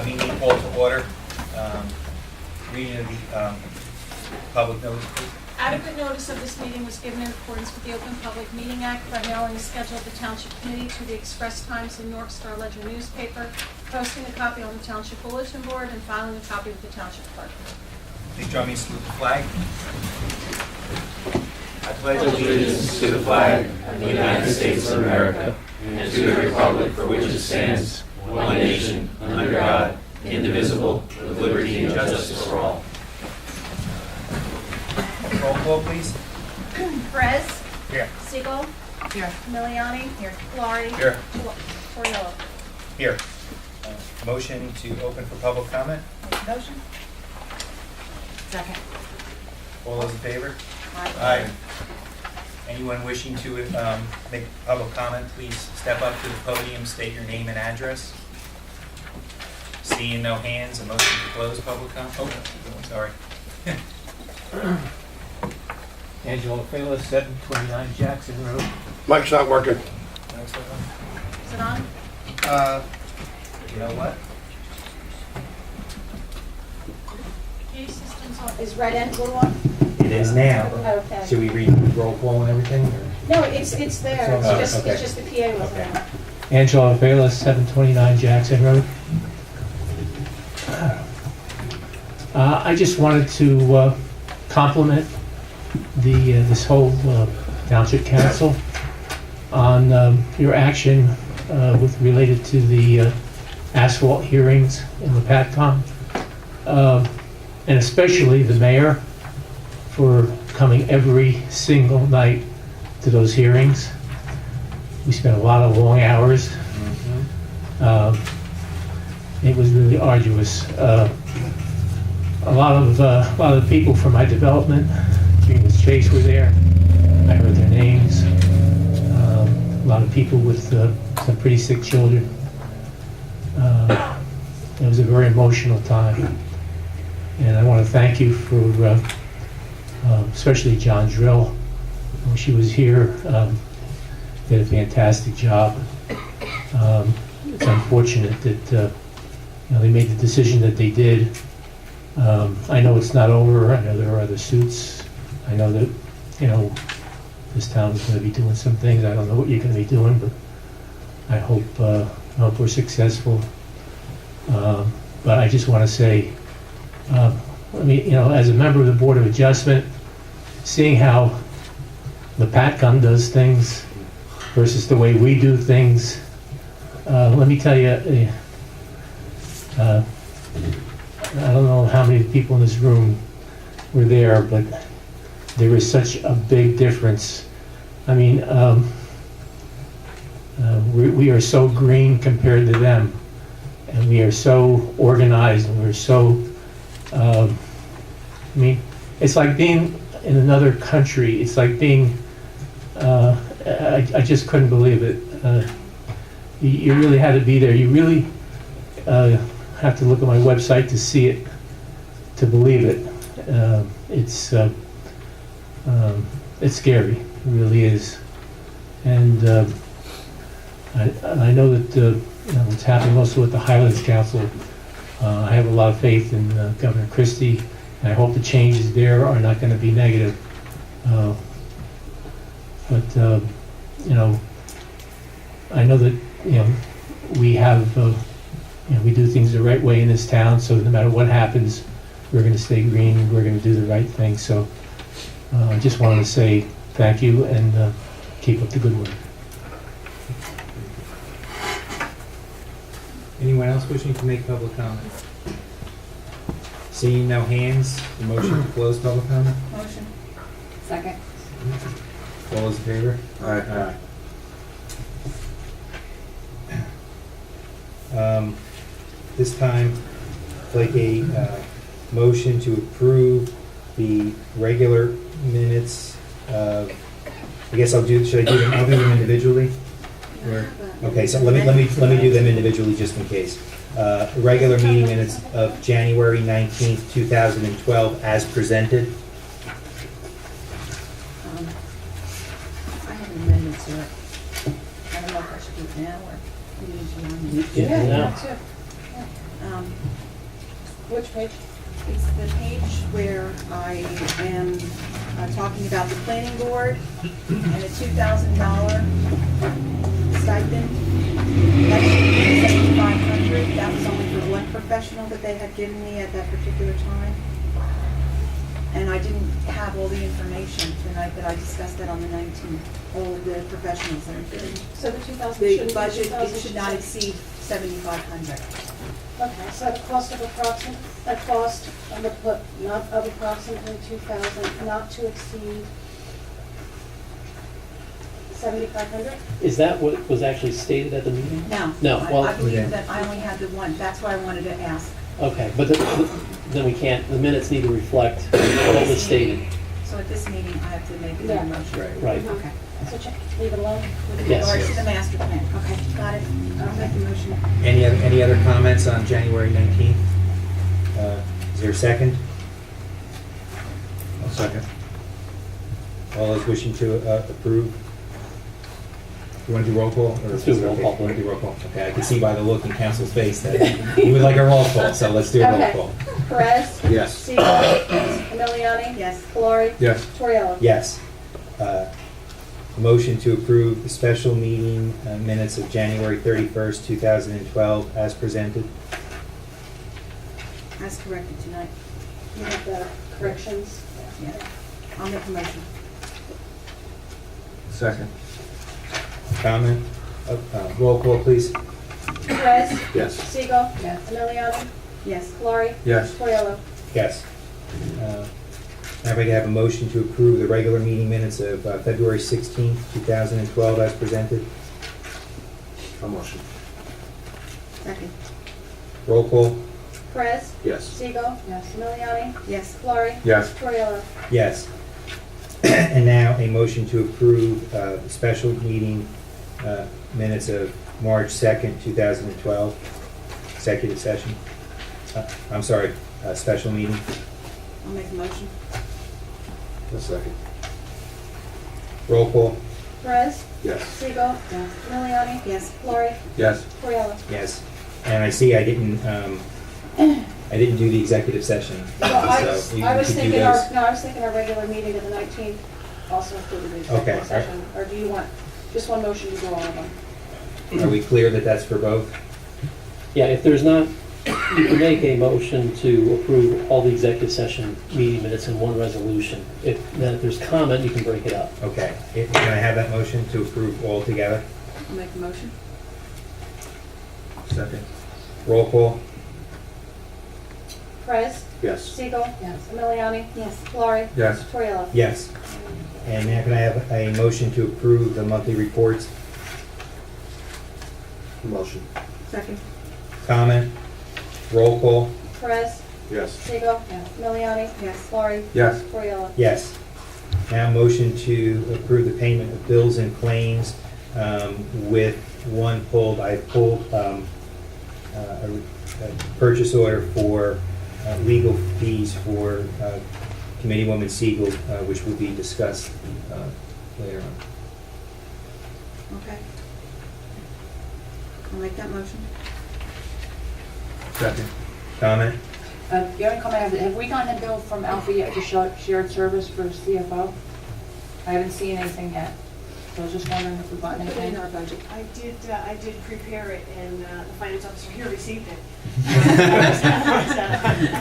meeting called to order. Reading of the public notice, please. Adequate notice of this meeting was given in accordance with the Open Public Meeting Act by mailing a schedule of the Township Committee to the Express Times and York Star Ledger newspaper, posting a copy on the Township Bulletin Board, and filing a copy with the Township Clerk. Please join me in salute the flag. I pledge Allegiance to the flag of the United States of America and to the republic for which it stands, one nation, under God, indivisible, with liberty and justice for all. Roll call, please. Perez. Here. Siegel. Here. Miliani. Here. Laurie. Here. Torriello. Here. Motion to open for public comment. Motion. Second. All those in favor? Aye. Anyone wishing to make public comment, please step up to the podium, state your name and address. Seeing no hands, a motion to close public comment. Oh, sorry. Angela Fela, 729 Jackson Road. Mike's not working. Is it on? You know what? Case systems on. Is red end blue on? It is now. Okay. Should we read roll call and everything? Or? No, it's there. Okay. It's just the PA wasn't Okay. on. Angela Fela, 729 Jackson Road. I just wanted to compliment this whole Township Council on your action related to the asphalt hearings in the PATCOM, and especially the mayor for coming every single night to those hearings. We spent a lot of long hours. It was really arduous. A lot of the people from my development, Greenwich Chase, were there. I heard their names. A lot of people with some pretty sick children. It was a very emotional time, and I want to thank you for, especially John Drill. When she was here, did a fantastic job. It's unfortunate that they made the decision that they did. I know it's not over. I know there are other suits. I know that, this town is going to be doing some things. I don't know what you're going to be doing, but I hope we're successful. But I just want to say, as a member of the Board of Adjustment, seeing how the PATCOM does things versus the way we do things, let me tell you, I don't know how many people in this room were there, but there is such a big difference. I mean, we are so green compared to them, and we are so organized, and we're so, it's like being in another country. It's like being, I just couldn't believe it. You really had to be there. You really have to look at my website to see it, to believe it. It's scary, it really is. And I know that what's happening also with the Highlands Council. I have a lot of faith in Governor Christie, and I hope the changes there are not going to be negative. But I know that we have. We do things the right way in this town, so no matter what happens, we're going to stay green, we're going to do the right thing. So I just wanted to say thank you and keep up the good work. Anyone else wishing to make public comment? Seeing no hands, the motion to close public comment. Motion. Second. All those in favor? Aye. This time, like a motion to approve the regular minutes. I guess should I do them? I'll do them individually. Okay, so let me do them individually just in case. Regular meeting minutes of January 19th, 2012, as presented. I have an amendment to it. I don't know if I should do it now or we usually on. Yeah. That's it. Which page? It's the page where I am talking about the planning board and a $2,000 stipend. That should be $7,500. That was only for one professional that they had given me at that particular time. And I didn't have all the information tonight, but I discussed that on the 19th, all of the professionals that are bidding. So the 2,000 The should be budget, it 2,000. should not exceed $7,500. Okay, so the cost of I'm gonna put not of approximately 2,000, not to exceed 7,500? Is that what was actually stated at the meeting? No. No, well- I Okay. believe that I only had the one. That's why I wanted to ask. Okay, but then we can't, the minutes need to reflect what was stated. So at this meeting, I have to make a Yeah. new motion. Right. Okay. So check, leave it alone? With Yes. regards to the master plan. Okay, got it. I'll make the motion. Any other comments on January 19th? Is there a second? I'll second. All those wishing to approve? You want to do roll call? Or Let's do roll okay, call. You want to do roll call? Okay, I can see by the look in council's face that you would like a roll call, so let's do a roll Okay. call. Perez? Yes. Siegel? Emiliani? Yes. Valori? Yes. Toriello? Yes. Motion to approve the special meeting minutes of January 31st, 2012 as presented. As corrected tonight. You have the corrections? Yeah. I'll make a motion. Second. Comment? Roll call, please. Perez? Yes. Siegel? Yes. Emiliani? Yes. Valori? Yes. Toriello? Yes. Now if I could have a motion to approve the regular meeting minutes of February 16th, 2012 as presented. A motion. Second. Roll call? Perez? Yes. Siegel? Yes. Emiliani? Yes. Valori? Yes. Toriello? Yes. And now a motion to approve the special meeting minutes of March 2nd, 2012, executive session. I'm sorry, special meeting. I'll make a motion. A second. Roll call? Perez? Yes. Siegel? Yes. Emiliani? Yes. Valori? Yes. Toriello? Yes. And I see I didn't do the executive session. Well, I so was, you I was could do thinking those. I was thinking our regular meeting of the 19th also included the Okay. executive session. Or do you want just one motion to do all of them? Are we clear that that's for both? Yeah, if there's not, you can make a motion to approve all the executive session meeting minutes in one resolution. Then if there's comment, you can break it up. Okay. Can I have that motion to approve all together? I'll make a motion. Second. Roll call? Perez? Yes. Siegel? Yes. Emiliani? Yes. Valori? Yes. Toriello? Yes. And now can I have a motion to approve the monthly reports? Motion. Second. Comment? Roll call? Perez? Yes. Siegel? Yes. Emiliani? Yes. Valori? Yes. Toriello? Yes. Now motion to approve the payment of bills and claims with one pulled. I pulled a purchase order for legal fees for Committeewoman Siegel, which will be discussed later on. Okay. I'll make that motion. Second. Comment? The only comment I have we gotten a bill from Alpha yet for shared service for CFO? I haven't seen anything yet. So I was just wondering if we've gotten Put it in anything. our budget. I did prepare it, and the finance officer here received it. I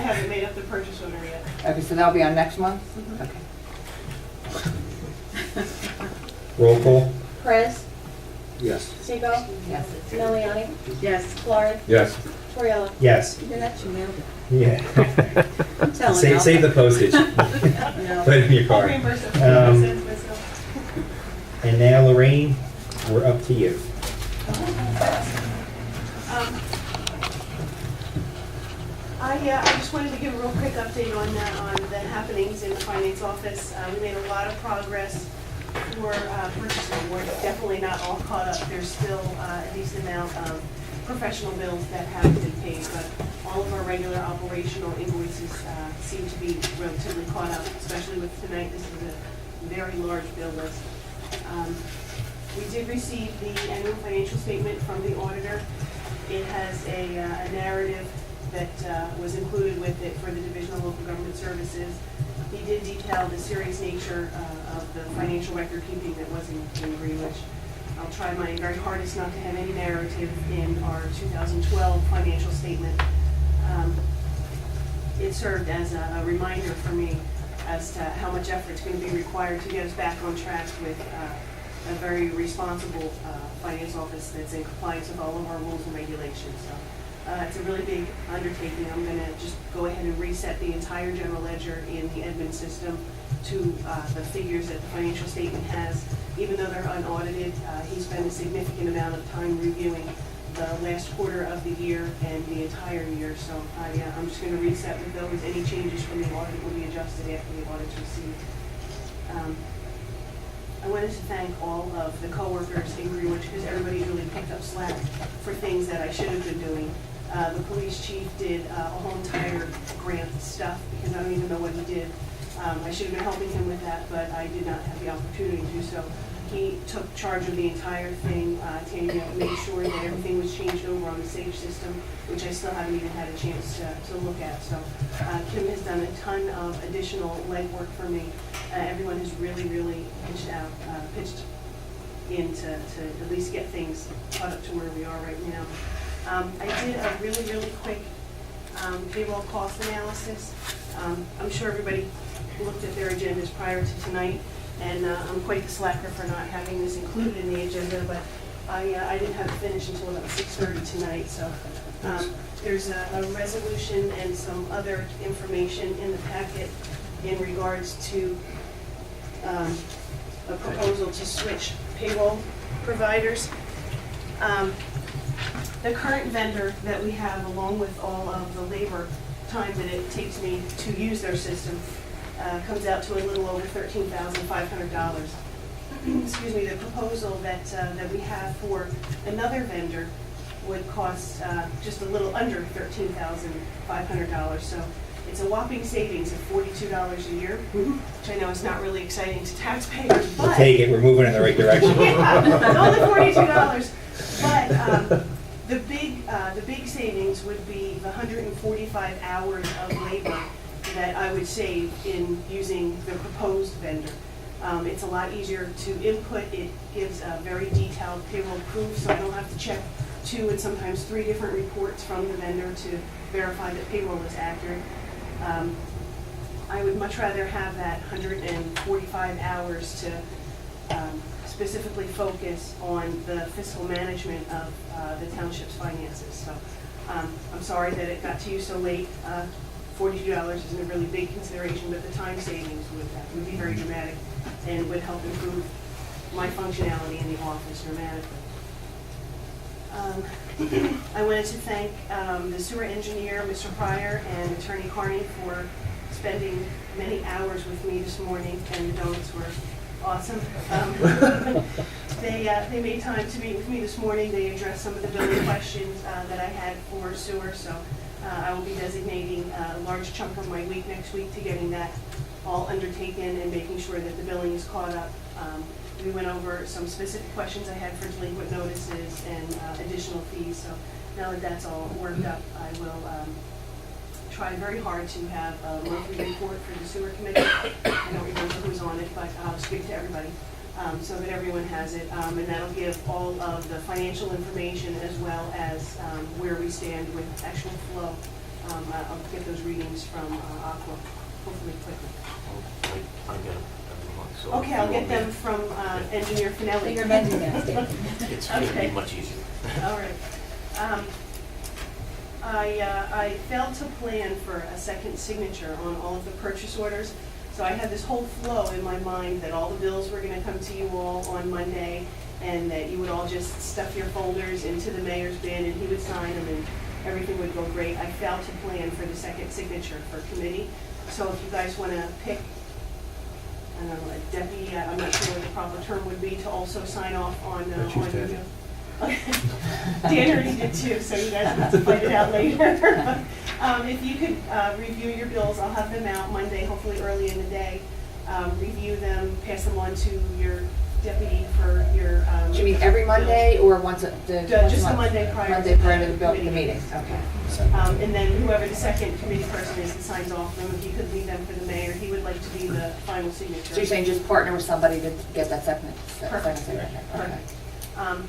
haven't made up the purchase order yet. Okay, so that'll be on next month? Okay. Roll call? Perez? Yes. Siegel? Yes. Emiliani? Yes. Valori? Yes. Toriello? Yes. You that you mailed it. Yeah. I'm telling you. Save the postage. No. Put it in your I'll car. reimburse it. And now Lorraine, we're up to you. I just wanted to give a real quick update on the happenings in the finance office. We made a lot of progress for purchasing. We're definitely not all caught up. There's still a decent amount of professional bills that haven't been paid, but all of our regular operational invoices seem to be relatively caught up, especially with tonight. This is a very large bill list. We did receive the annual financial statement from the auditor. It has a narrative that was included with it for the Division of Local Government Services. He did detail the serious nature of the financial record keeping that was in Greenwich. I'll try my very hardest not to have any narrative in our 2012 financial statement. It served as a reminder for me as to how much effort is going to be required to get us back on track with a very responsible finance office that's in compliance with all of our rules and regulations. So it's a really big undertaking. I'm going to just go ahead and reset the entire general ledger in the admin system to the figures that the financial statement has. Even though they're unaudited, he spent a significant amount of time reviewing the last quarter of the year and the entire year. So I'm just going to reset with those. Any changes from the audit will be adjusted after the audit's received. I wanted to thank all of the coworkers in Greenwich because everybody really picked up slack for things that I should have been doing. The police chief did a whole entire grant stuff because I don't even know what he did. I should have been helping him with that, but I did not have the opportunity to do so. He took charge of the entire thing, made sure that everything was changed over on the Sage system, which I still haven't even had a chance to look at. So Kim has done a ton of additional legwork for me. Everyone has really pitched in to at least get things caught up to where we are right now. I did a really quick payroll cost analysis. I'm sure everybody looked at their agendas prior to tonight, and I'm quite the slacker for not having this included in the agenda, but I didn't have it finished until about 6:30 tonight. So there's a resolution and some other information in the packet in regards to a proposal to switch payroll providers. The current vendor that we have, along with all of the labor time that it takes me to use their system, comes out to a little over $13,500. Excuse me. The proposal that we have for another vendor would cost just a little under $13,500. So it's a whopping savings of $42 a year, which I know is not really exciting to taxpayers, but We'll take it, we're moving in the right direction. yeah, only $42. But the big savings would be the 145 hours of labor that I would save in using the proposed vendor. It's a lot easier to input. It gives a very detailed payroll proof, so I don't have to check 2 and sometimes 3 different reports from the vendor to verify that payroll is accurate. I would much rather have that 145 hours to specifically focus on the fiscal management of the township's finances. So I'm sorry that it got to you so late. $42 isn't a really big consideration, but the time savings would be very dramatic and would help improve my functionality in the office dramatically. I wanted to thank the sewer engineer, Mr. Pryor, and Attorney Carney for spending many hours with me this morning, and the donuts were awesome. They made time to meet with me this morning. They addressed some of the billing questions that I had for sewer, so I will be designating a large chunk of my week next week to getting that all undertaken and making sure that the billing is caught up. We went over some specific questions I had for delinquent notices and additional fees, so now that that's all worked up, I will try very hard to have a monthly report for the sewer committee. I don't remember who's on it, but I'll speak to everybody so that everyone has it. And that'll give all of the financial information as well as where we stand with actual flow. I'll get those readings from Aqua, hopefully quickly. I get them every month, so. Okay, I'll get them from Engineer So Finelli. you're amending that statement. It's going to Okay. be much easier. All right. I failed to plan for a second signature on all of the purchase orders. So I had this whole flow in my mind that all the bills were gonna come to you all on Monday and that you would all just stuff your folders into the mayor's bin and he would sign them and everything would go great. I failed to plan for the second signature for committee. So if you guys wanna pick, I don't know, a deputy, I'm not sure what the proper term would be, to also sign off on I choose Ted. Dan already did too, so you guys will have to fight it out later. If you could review your bills, I'll have them out Monday, hopefully early in the day. Review them, pass them on to your deputy for your. Do you mean every Monday or once a, once a Just the month? Monday prior. Monday prior to the committee meeting, okay. And then whoever the second committee person is that signs off them, if you could leave them for the mayor, he would like to be the final signature. So you're saying just partner with somebody to get that second Perfect. signature? Okay. Perfect.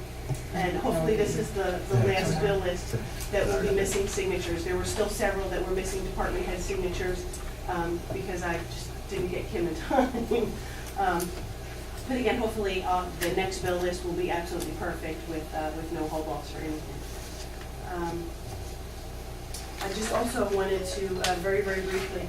And hopefully this is the last bill list that will be missing signatures. There were still several that were missing department head signatures, because I just didn't get Kim in time. But again, hopefully, the next bill list will be absolutely perfect with no hold-offs or anything. I just also wanted to, very, very briefly,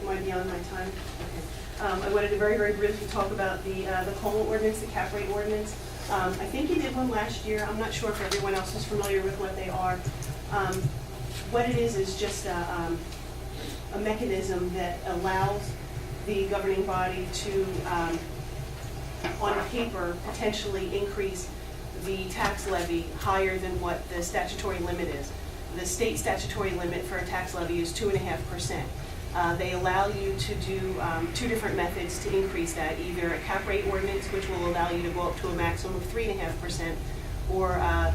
am I beyond my time? Okay. I wanted to very, very briefly talk about the COLA ordinance, the cap rate ordinance. I think you did one last year. I'm not sure if everyone else is familiar with what they are. What it is just a mechanism that allows the governing body to, on paper, potentially increase the tax levy higher than what the statutory limit is. The state statutory limit for a tax levy is 2.5%. They allow you to do two different methods to increase that, either a cap rate ordinance, which will allow you to go up to a maximum of 3.5%, or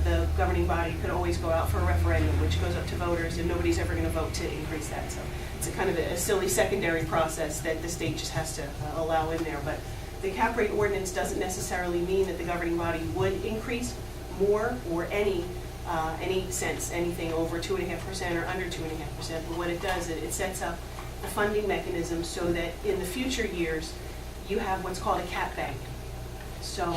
the governing body could always go out for a referendum, which goes up to voters, and nobody's ever going to vote to increase that. So it's a kind of a silly secondary process that the state just has to allow in there. But the cap rate ordinance doesn't necessarily mean that the governing body would increase more or any cents, anything over 2.5% or under 2.5%. But what it does, it sets up a funding mechanism so that in the future years, you have what's called a cap bank. So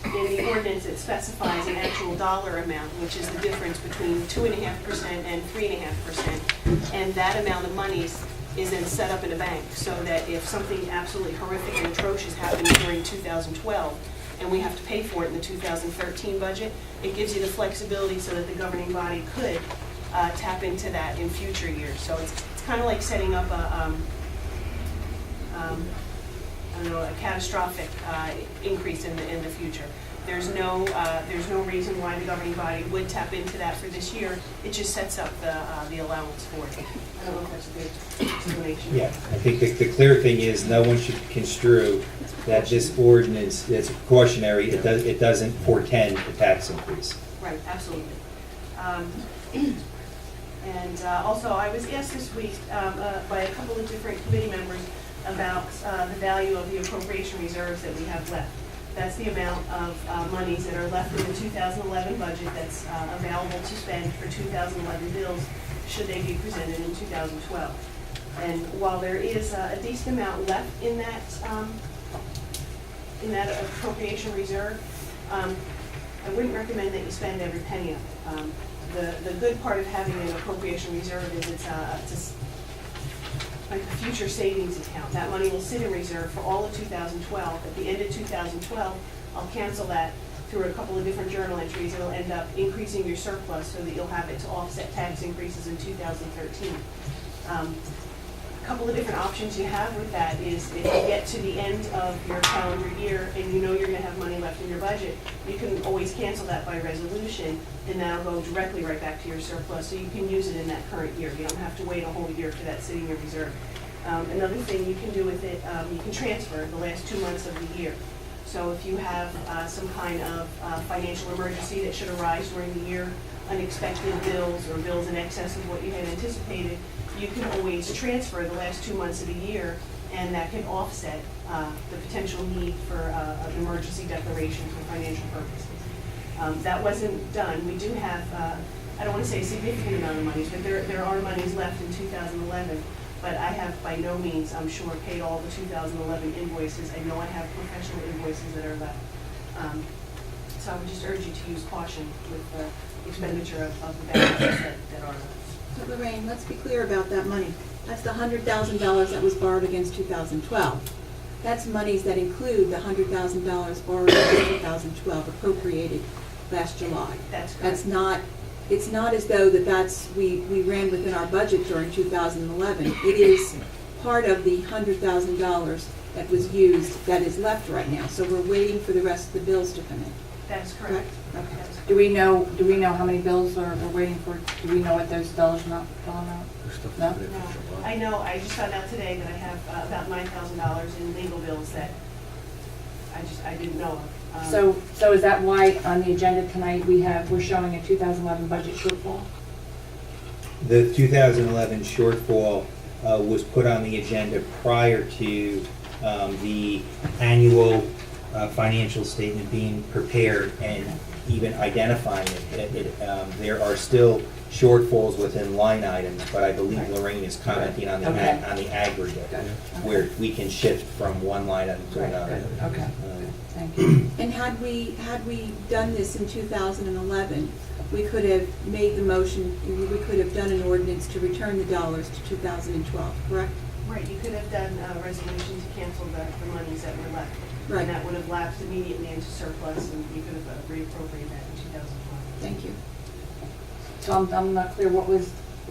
in the ordinance, it specifies an actual dollar amount, which is the difference between 2.5% and 3.5%. And that amount of monies is then set up in a bank so that if something absolutely horrific and atrocious happens during 2012, and we have to pay for it in the 2013 budget, it gives you the flexibility so that the governing body could tap into that in future years. So it's kind of like setting up a catastrophic increase in the future. There's no reason why the governing body would tap into that for this year. It just sets up the allowance for it. I don't know if that's a good explanation. Yeah, I think the clear thing is no one should construe that this ordinance that's cautionary. It doesn't portend a tax increase. Right, absolutely. And also, I was asked this week by a couple of different committee members about the value of the appropriation reserves that we have left. That's the amount of monies that are left in the 2011 budget that's available to spend for 2011 bills, should they be presented in 2012. And while there is a decent amount left in that appropriation reserve, I wouldn't recommend that you spend every penny of it. The good part of having an appropriation reserve is it's like a future savings account. That money will sit in reserve for all of 2012. At the end of 2012, I'll cancel that through a couple of different journal entries. It'll end up increasing your surplus so that you'll have it to offset tax increases in 2013. A couple of different options you have with that is if you get to the end of your calendar year and you know you're going to have money left in your budget, you can always cancel that by resolution, and that'll go directly right back to your surplus, so you can use it in that current year. You don't have to wait a whole year for that sitting in reserve. Another thing you can do with it, you can transfer the last 2 months of the year. So if you have some kind of financial emergency that should arise during the year, unexpected bills or bills in excess of what you had anticipated, you can always transfer the last 2 months of the year, and that can offset the potential need for an emergency declaration for financial purposes. That wasn't done. We do have, I don't want to say a significant amount of monies, but there are monies left in 2011. But I have by no means, I'm sure, paid all the 2011 invoices. I know I have professional invoices that are left. So I would just urge you to use caution with the expenditure of the balances that are left. So Lorraine, let's be clear about that money. That's the $100,000 that was borrowed against 2012. That's monies that include the $100,000 borrowed in 2012 appropriated last July. That's correct. That's not, it's not as though we ran within our budget during 2011. It is part of the $100,000 that was used that is left right now. So we're waiting for the rest of the bills to come in. That's correct. Okay. Do we know how many bills we're waiting for? Do we know what those dollars amount? No? No, I know, I just found out today that I have about $9,000 in legal bills that I didn't know of. So is that why on the agenda tonight we're showing a 2011 budget shortfall? The 2011 shortfall was put on the agenda prior to the annual financial statement being prepared and even identifying it. There are still shortfalls within line items, but I believe Lorraine is commenting on the Okay. on the aggregate, Got it. where we can shift from one line item to Right, another. good. Okay, thank you. And had we done this in 2011, we could have made the motion, we could have done an ordinance to return the dollars to 2012, correct? Right, you could have done a resolution to cancel the monies that were left. Right. And that would have lapsed immediately into surplus, and you could have reappropriated that in 2012. Thank you. So I'm not clear, what was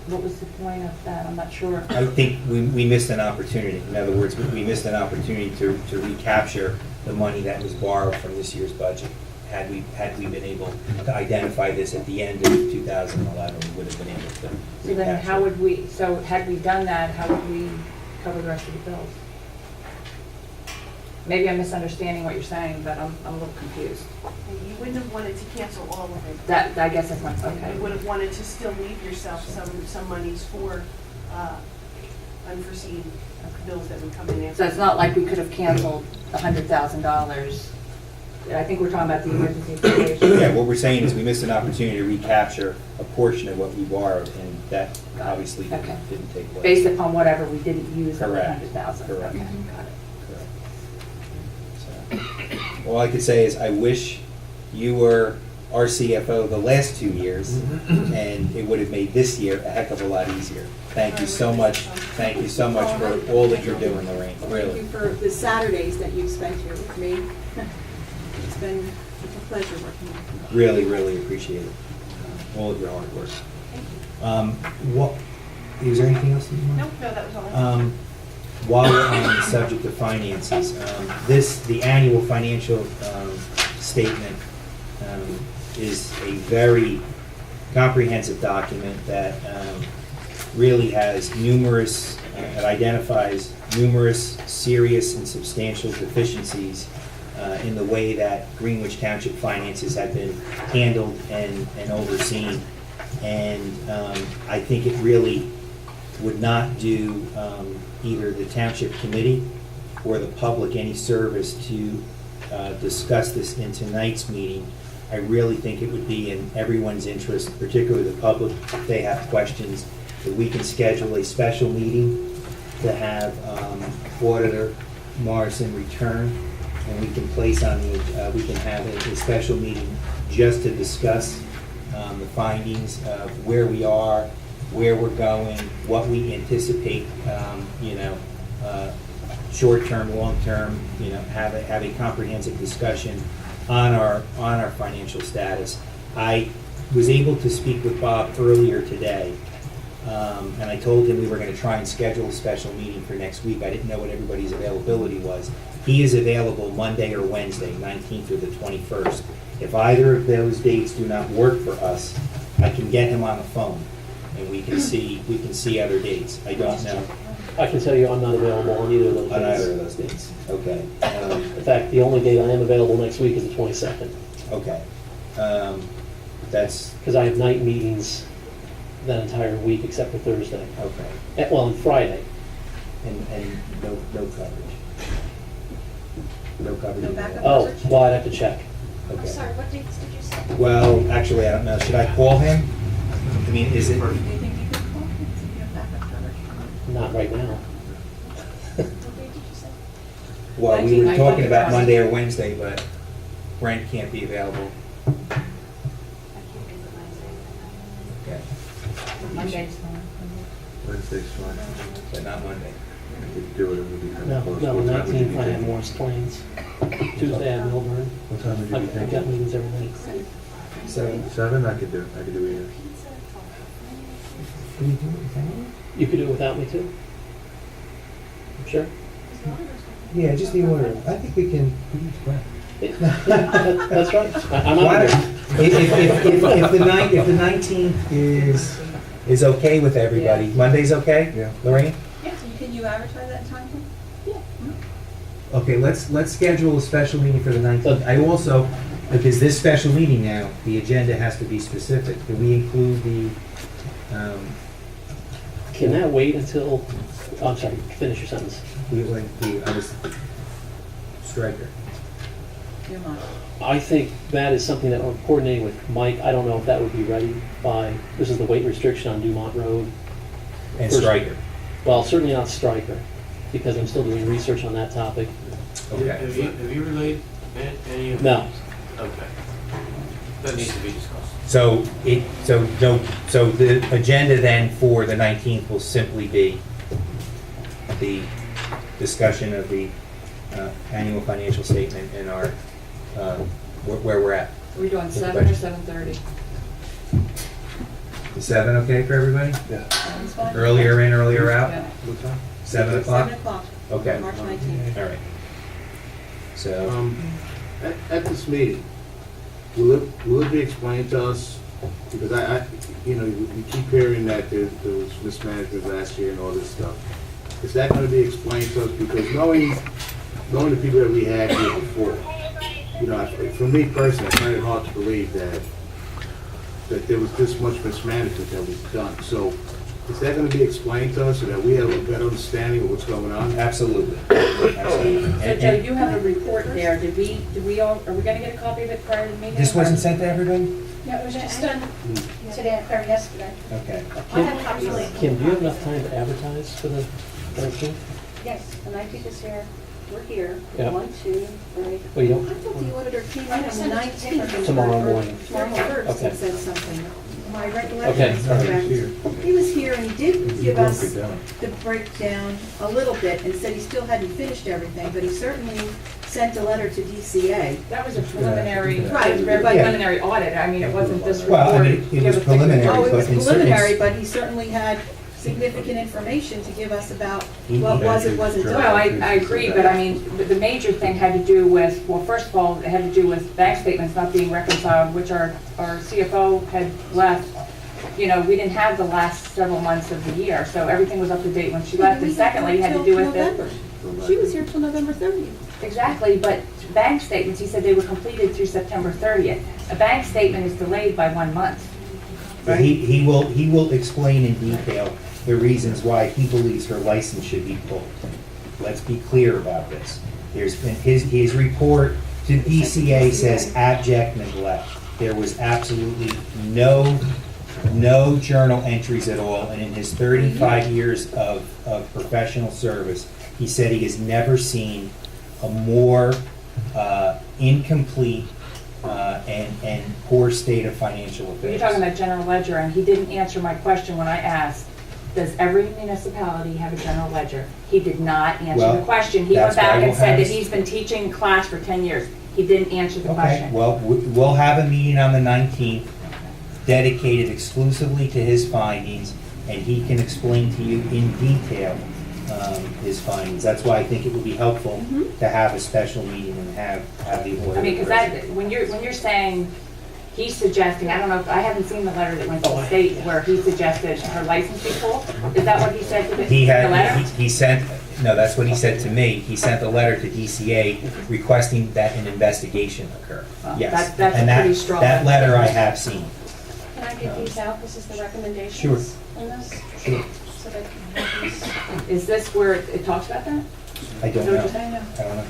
the point of that? I'm not sure. I think we missed an opportunity. In other words, we missed an opportunity to recapture the money that was borrowed from this year's budget. Had we been able to identify this at the end of 2011, we would have been able to So then how recapture. would we, so had we done that, how would we cover the rest of the bills? Maybe I'm misunderstanding what you're saying, but I'm a little confused. And you wouldn't have wanted to cancel all of it. That, I guess that's my, okay. You would have wanted to still leave yourself some monies for unforeseen bills that would come in after. So it's not like we could have canceled the $100,000. I think we're talking about the emergency appropriation. Yeah, what we're saying is we missed an opportunity to recapture a portion of what we borrowed, and that obviously Okay. didn't take place. Based upon whatever we didn't use of the Correct. 100,000. Correct. Okay, got it. So, all I could say is I wish you were our CFO the last 2 years, and it would have made this year a heck of a lot easier. Thank you so much. Thank you so much for all that you're doing, Lorraine, Thank really. you for the Saturdays that you've spent here with me. It's been a pleasure working with you. Really, really appreciate it. All of your hard work. What, is there anything else that you want? Nope, no, that was all. While we're on the subject of finances, the annual financial statement is a very comprehensive document that really has numerous, it identifies numerous serious and substantial deficiencies in the way that Greenwich Township finances have been handled and overseen. And I think it really would not do either the township committee or the public any service to discuss this in tonight's meeting. I really think it would be in everyone's interest, particularly the public, if they have questions, that we can schedule a special meeting to have Auditor Morrison return, and we can place on the, we can have a special meeting just to discuss the findings of where we are, where we're going, what we anticipate, short-term, long-term, have a comprehensive discussion on our financial status. I was able to speak with Bob earlier today, and I told him we were going to try and schedule a special meeting for next week. I didn't know what everybody's availability was. He is available Monday or Wednesday, 19th or the 21st. If either of those dates do not work for us, I can get him on the phone, and we can see other dates. I don't know I can tell you I'm not available on either of those on either of days. those dates. Okay. In fact, the only date I am available next week is the 22nd, Okay. That's, because I have night meetings that entire week except for Thursday. okay. Well, and Friday. And no coverage. No coverage. No backup? Oh, well, I'd have to check. I'm Okay. sorry, what dates did you say? Well, actually, I don't know. Should I call him? I mean, is it, Do you think you could call him if you have backup coverage? Not right now. What date did you say? well, we were 19th, talking about 21st. Monday or Wednesday, but Brent can't be available. I can't visit Wednesday. Okay. Monday's fine. Wednesday's fine. But not Monday. I could do it, it would be kind of No, close. no, What the time would you be 19th I have thinking? Morris Plains. Tuesday I have Milburn. What time would you be I've got thinking? meetings every night. So, 7, I could do either. can we do it without him? You could do it without me too? Sure? Yeah, just the order. I think we can. That's right. I'm Why not don't- here. If the 19th is okay with everybody, Monday's okay? Yeah. Lorraine? Can you advertise that time? Okay, let's schedule a special meeting for the 19th. I also, because this special meeting now, the agenda has to be specific. Can we include the, Can that wait until, oh, I'm sorry, finish your sentence. striker? You're not. I think that is something that I'm coordinating with Mike. I don't know if that would be ready by, this is the weight restriction on Dumont Road. And First- striker. Well, certainly not striker, because I'm still doing research on that topic. Okay. Have you relayed any of? No, Okay. That needs to be discussed. So the agenda then for the 19th will simply be the discussion of the annual financial statement and our, where we're at. Are we doing 7 or 7:30? Is 7 okay for everybody? Sounds fine. Earlier in, earlier out? Yeah. What time? 7 o'clock? 7 o'clock. Okay. March 19th. All right. So, At this meeting, will it be explained to us, because we keep hearing that there was mismanagement last year and all this stuff. Is that gonna be explained to us? Because knowing the people that we had here before, for me personally, I find it hard to believe that there was this much mismanagement that was done. So is that gonna be explained to us so that we have a better understanding of what's going on? absolutely. Absolutely. So Joe, you have a report there. Are we gonna get a copy of it prior to the meeting? This wasn't sent to everybody? No, it was just done today, or yesterday. Okay. I have copies later. Kim, do you have enough time to advertise for the 19th? Yes, the 19th is here. We're here. Yeah. 1, 2, 3. Oh, you I don't? thought the auditor came in on the 19th. Tomorrow morning. Tomorrow morning, Okay. and said something. My Okay. recollection is correct. He was here and he did give us broke it down. the breakdown a little bit and said he still hadn't finished everything, but he certainly sent a letter to DCA. That was a preliminary, Right, it was a very but- preliminary audit. I mean, it wasn't this report. Well, I mean, it Give was us the- preliminary. Oh, it was but in certain- preliminary, but he certainly had significant information to give us about what was and wasn't done. Well, I agree, but I mean, the major thing had to do with, well, first of all, it had to do with bank statements not being reconciled, which our CFO had left. We didn't have the last several months of the year, so everything was up to date when she left. And secondly, it had to do with November. She was here till November 30th. Exactly, but bank statements, he said they were completed through September 30th. A bank statement is delayed by 1 month. But he will explain in detail the reasons why he believes her license should be pulled. Let's be clear about this. There's been, his report to DCA says abject neglect. There was absolutely no journal entries at all, and in his 35 years of professional service, he said he has never seen a more incomplete and poor state of financial affairs. You're talking about general ledger, and he didn't answer my question when I asked, does every municipality have a general ledger? He did not answer Well, the question. He that's went back why and we'll said have- that he's been teaching class for 10 years. He didn't answer the Okay, question. well, we'll have a meeting on the 19th dedicated exclusively to his findings, and he can explain to you in detail his findings. That's why I think it would be helpful to have a special meeting and have the order. I mean, because that, when you're saying, he's suggesting, I don't know, I haven't seen the letter that went to the state where he suggested her license be pulled. Is that what he said to the letter? He sent, no, that's what he said to me. He sent a letter to DCA requesting that an investigation occur. Well, Yes. that's And a pretty strong- that letter I have seen. Can I get these out? This is the recommendations. Sure. In this, Sure. so they can have these. Is this where it talks about that? I don't Is that know. what you're saying? I don't know.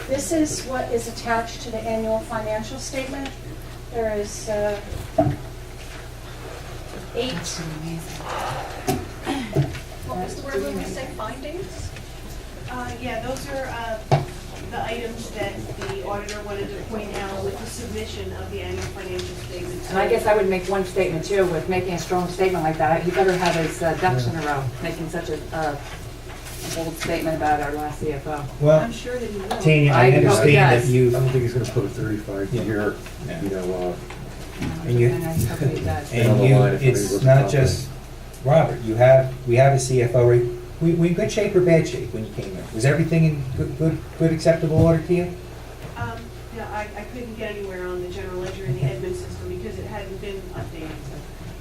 This is what is attached to the annual financial statement. There is 8. What was the word when we say findings? Yeah, those are the items that the auditor wanted to point out with the submission of the annual financial statement. And I guess I would make one statement too, with making a strong statement like that. He better have his ducks in a row, making such a bold statement about our last CFO. Well, I'm sure that he will. Tanya, I I know he understand that does. I you've, don't think he's gonna put a 35-year, Yeah. And you- I hope he does. and on the you, line if it's somebody not goes just, Robert, we have a CFO, right? We in good shape or bad shape when you came in? Was everything in good acceptable order to you? Yeah, I couldn't get anywhere on the general ledger and the admin system because it hadn't been updated.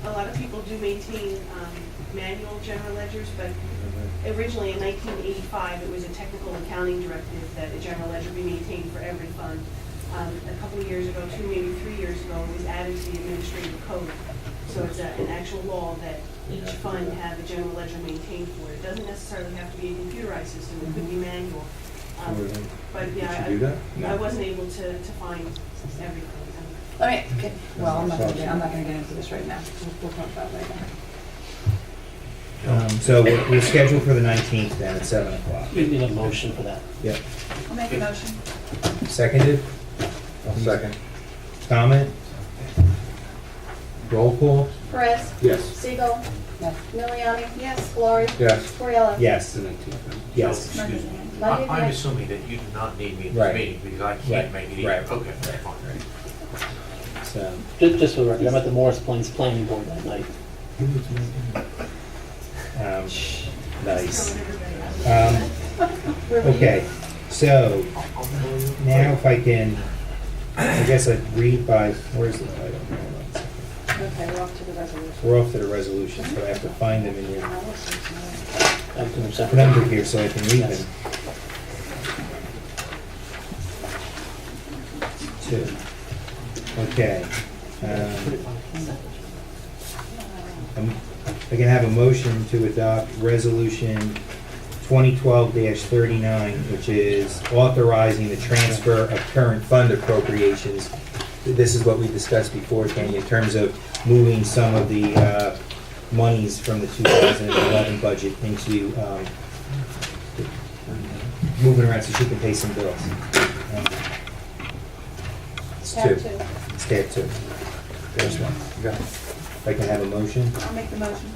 A lot of people do maintain manual general ledgers, but originally in 1985, it was a technical accounting directive that a general ledger be maintained for every fund. A couple of years ago, maybe 3 years ago, it was added to the administrative code. So it's an actual law that each fund have a general ledger maintained for it. It doesn't necessarily have to be a computerized system, it could be manual. But yeah, Should do that? I wasn't able to find everything. Let me, okay, well, I'm not gonna get into this right now. We'll talk about it later. So we're scheduled for the 19th then at 7 o'clock. We need a motion for that. Yep. I'll make a motion. Seconded? I'll second. Comment? Roll call? Perez, Yes. Siegel, Yes. Miliani. Yes. Lori. Yes. Toriello. Yes. The 19th. Yes. Excuse me. Monday, I'm the- assuming that you do not need me in Right. this meeting because I Right. can't make it either. Right. Okay, that's fine. So, Just for the record, I'm at the Morris Plains Planning Board that night. nice. Okay, so now if I can, I guess I'd read by, where's the title? Hold on a second. Okay, we're off to the resolution. We're off to the resolutions, but I have to find them in your I can do separate. number here so I can read them. Two. Okay. I can have a motion to adopt resolution 2012-39, which is authorizing the transfer of current fund appropriations. This is what we discussed before, Kenny, in terms of moving some of the monies from the 2011 budget into, moving around so she can pay some bills. It's Tab two. two. It's tab two. There's one. If I can have a motion, I'll make the motion.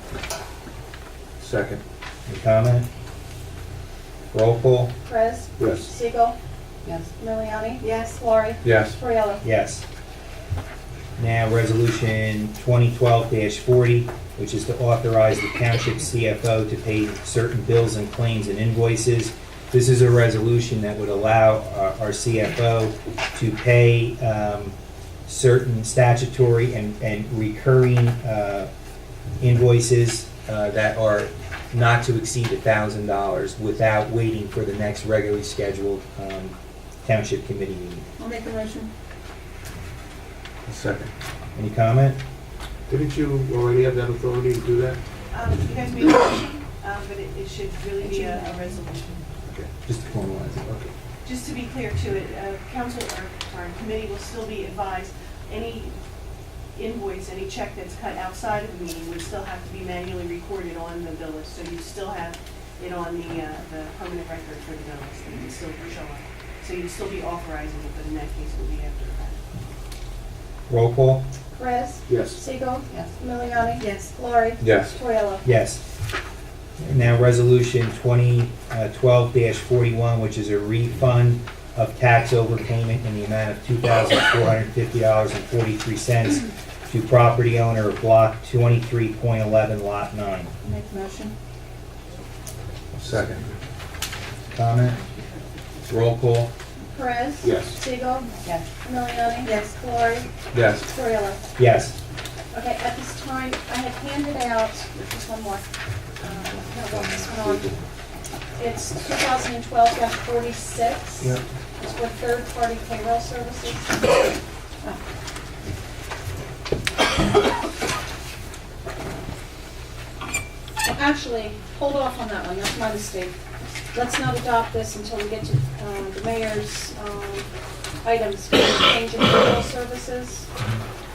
Second. any comment? Roll call? Perez, Yes. Siegel, Yes. Miliani. Yes. Lori. Yes. Toriello. Yes. Now, resolution 2012-40, which is to authorize the township CFO to pay certain bills and claims and invoices. This is a resolution that would allow our CFO to pay certain statutory and recurring invoices that are not to exceed $1,000 without waiting for the next regularly scheduled township committee meeting. I'll make the motion. Second. Any comment? Didn't you already have that authority to do that? You guys made a motion, but it should really be a resolution. Just to formalize it. Okay. Just to be clear too, committee will still be advised, any invoice, any check that's cut outside of the meeting would still have to be manually recorded on the bill list, so you still have it on the permanent record for the bill list, and it still show up. So you'd still be authorizing it, but in that case, it would be after the fact. Roll call? Perez, Yes. Siegel, Yes. Miliani. Yes. Lori. Yes. Toriello. Yes. Now, resolution 2012-41, which is a refund of tax overpayment in the amount of $2,450.43 to property owner of block 23.11, lot 9. I'll make the motion. Second. Comment? Roll call? Perez. Yes. Siegel, Yes. Miliani. Yes. Lori. Yes. Toriello. Yes. Okay, at this time, I had handed out, just one more. No, this one on. It's 2012-46. Yep. It's for third-party payroll services. Actually, hold off on that one, that's my mistake. Let's not adopt this until we get to the mayor's items for the change in payroll services.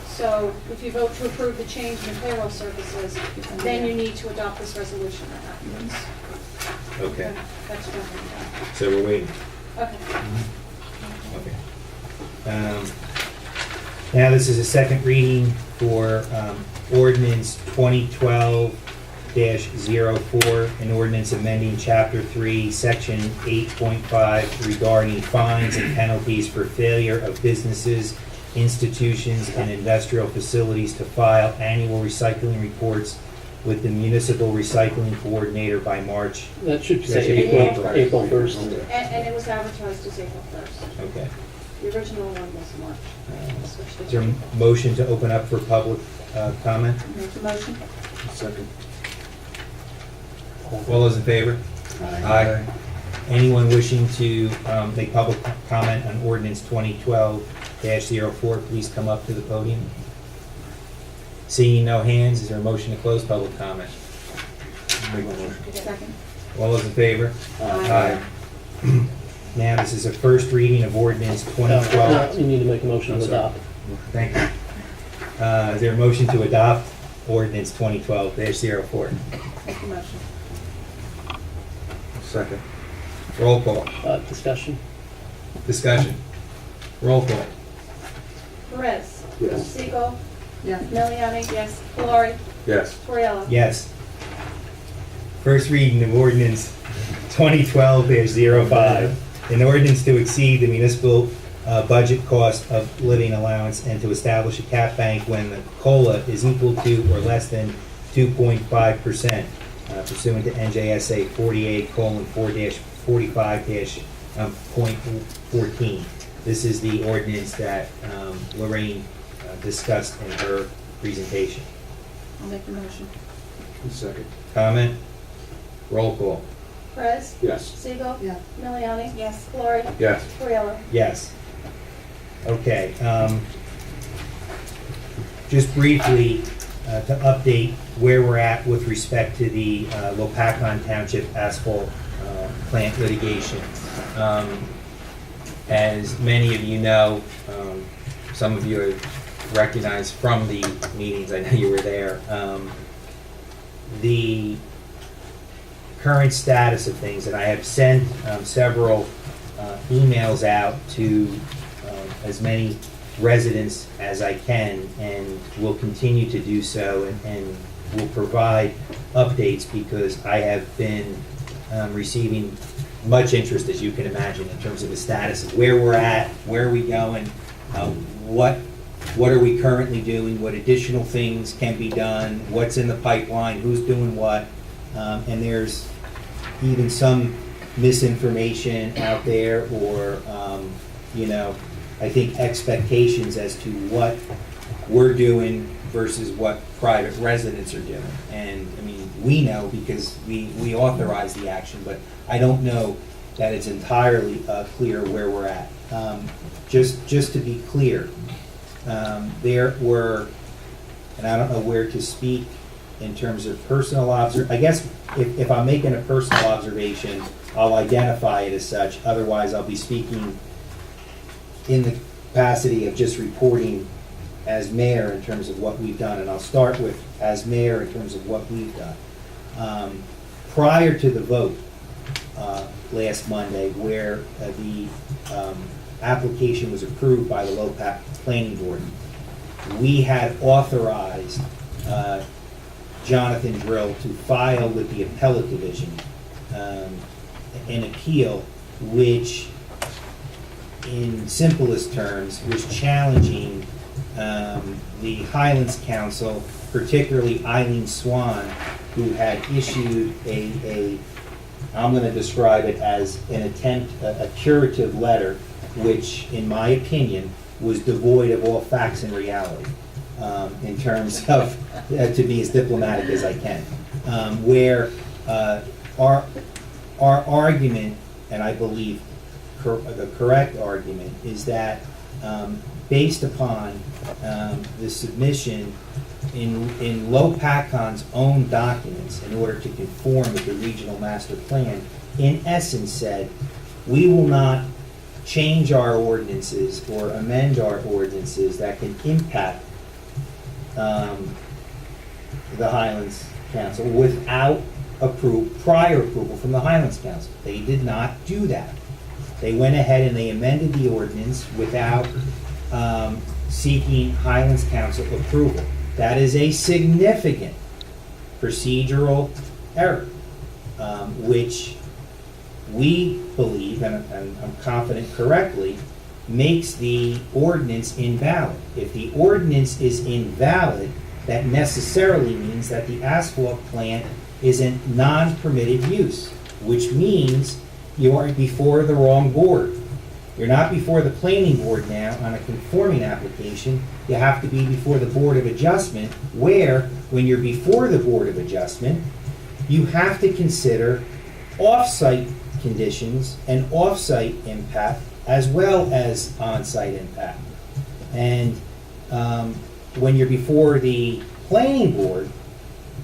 So if you vote to approve the change in payroll services, then you need to adopt this resolution afterwards. Okay. That's jumping down. So we're waiting. Okay. Okay. Now, this is a second reading for ordinance 2012-04, an ordinance amending Chapter 3, Section 8.5 regarding fines and penalties for failure of businesses, institutions, and industrial facilities to file annual recycling reports with the municipal recycling coordinator by March. That should That say should be April 1st. And it was advertised as April 1st. Okay. The original one was March. Switched it. Is there a motion to open up for public comment? Make the motion. Second. All those in favor? Aye. Anyone wishing to make public comment on ordinance 2012-04, please come up to the podium. Seeing no hands, is there a motion to close public comment? Make a motion. Second. All those in favor? Aye. Now, this is a first reading of ordinance 2012. You need to make a motion I'm to sorry. adopt. Thank you. Is there a motion to adopt ordinance 2012-04? Make the motion. Second. Roll call. Discussion? Discussion. Roll call. Perez. Yes. Siegel. Yes. Miliani. Yes. Valori. Yes. Toriello. Yes. First reading of ordinance 2012-05. An ordinance to exceed the municipal budget cost of living allowance and to establish a cap bank when the COLA is equal to or less than 2.5% pursuant to NJSA 48:4-45-.14. This is the ordinance that Lorraine discussed in her presentation. I'll make the motion. Second. Comment? Roll call. Perez. Yes. Siegel. Yes. Miliani. Yes. Valori. Yes. Toriello. Yes. Okay, just briefly, to update where we're at with respect to the Lopakon Township asphalt plant litigation. As many of you know, some of you have recognized from the meetings, I know you were there, the current status of things, and I have sent several emails out to as many residents as I can, and will continue to do so, and will provide updates because I have been receiving much interest, as you can imagine, in terms of the status of where we're at, where are we going, what are we currently doing, what additional things can be done, what's in the pipeline, who's doing what, and there's even some misinformation out there, or I think expectations as to what we're doing versus what private residents are doing. And I mean, we know because we authorize the action, but I don't know that it's entirely clear where we're at. Just to be clear, there were, and I don't know where to speak in terms of personal I guess if I'm making a personal observation, I'll identify it as such. Otherwise, I'll be speaking in the capacity of just reporting as mayor in terms of what we've done. And I'll start with as mayor in terms of what we've done. Prior to the vote last Monday, where the application was approved by the LoPac Planning Board, we had authorized Jonathan Drill to file with the appellate division an appeal which, in simplest terms, was challenging the Highlands Council, particularly Eileen Swan, who had issued I'm going to describe it as a curative letter, which, in my opinion, was devoid of all facts and reality, in terms of, to be as diplomatic as I can, where our argument, and I believe the correct argument, is that based upon the submission in Lopacon's own documents in order to conform with the regional master plan, in essence said, we will not change our ordinances or amend our ordinances that can impact the Highlands Council without prior approval from the Highlands Council. They did not do that. They went ahead and they amended the ordinance without seeking Highlands Council approval. That is a significant procedural error, which we believe, and I'm confident correctly, makes the ordinance invalid. If the ordinance is invalid, that necessarily means that the asphalt plant is a non-permitted use, which means you are before the wrong board. You're not before the planning board now on a conforming application. You have to be before the Board of Adjustment, where, when you're before the Board of Adjustment, you have to consider off-site conditions and off-site impact as well as on-site impact. And when you're before the planning board,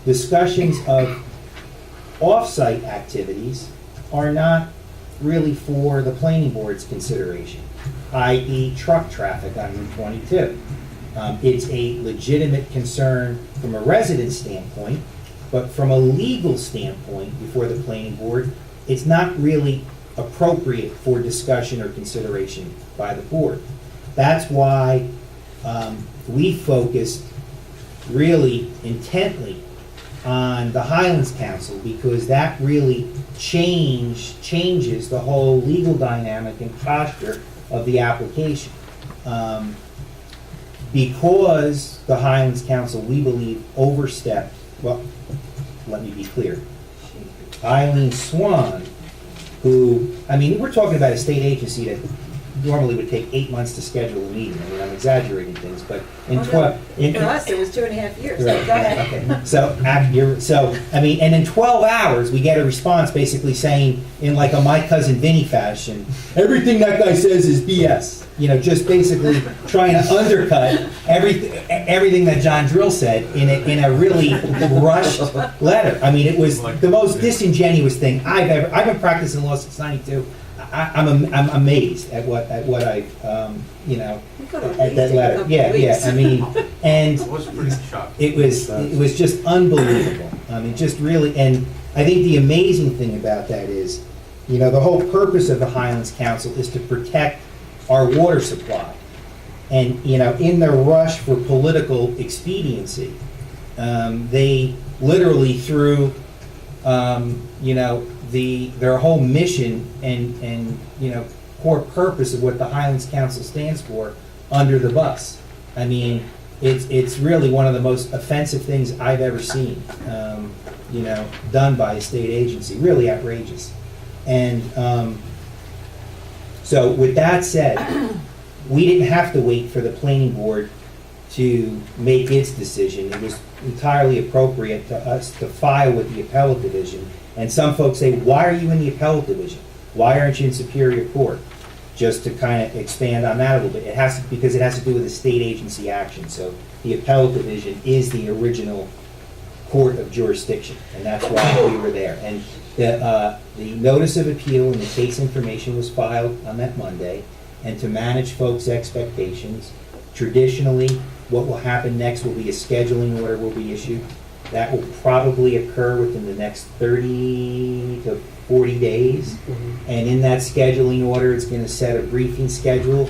discussions of off-site activities are not really for the planning board's consideration, i.e. truck traffic on Route 22. It's a legitimate concern from a resident standpoint, but from a legal standpoint before the planning board, it's not really appropriate for discussion or consideration by the board. That's why we focused really intently on the Highlands Council, because that really changes the whole legal dynamic and posture of the application. Because the Highlands Council, we believe, overstepped, well, let me be clear. Eileen Swan, who, I mean, we're talking about a state agency that normally would take 8 months to schedule a meeting. I mean, I'm exaggerating things, but in Oh, no. 12... For us, it was 2.5 years. Right. Go ahead. Okay. So, I mean, and in 12 hours, we get a response basically saying, in like a my cousin Vinny fashion, everything that guy says is BS. You know, just basically trying to undercut everything that John Drill said in a really rushed letter. I mean, it was the most disingenuous thing I've been practicing law since '92. I'm amazed at what I you know, You could have at that waited a letter. couple Yeah, of yeah. weeks. I mean, and I was pretty shocked. it was just unbelievable. I mean, just really, and I think the amazing thing about that is, you know, the whole purpose of the Highlands Council is to protect our water supply. And, you know, in their rush for political expediency, they literally threw, you know, their whole mission and, you know, core purpose of what the Highlands Council stands for under the bus. I mean, it's really one of the most offensive things I've ever seen, you know, done by a state agency. Really outrageous. And so with that said, we didn't have to wait for the planning board to make its decision. It was entirely appropriate to us to file with the appellate division. And some folks say, why are you in the appellate division? Why aren't you in Superior Court? Just to kind of expand on that a little bit. Because it has to do with a state agency action. So the appellate division is the original court of jurisdiction, and that's why we were there. And the notice of appeal and the case information was filed on that Monday. And to manage folks' expectations, traditionally, what will happen next will be a scheduling order will be issued. That will probably occur within the next 30 to 40 days. And in that scheduling order, it's going to set a briefing schedule.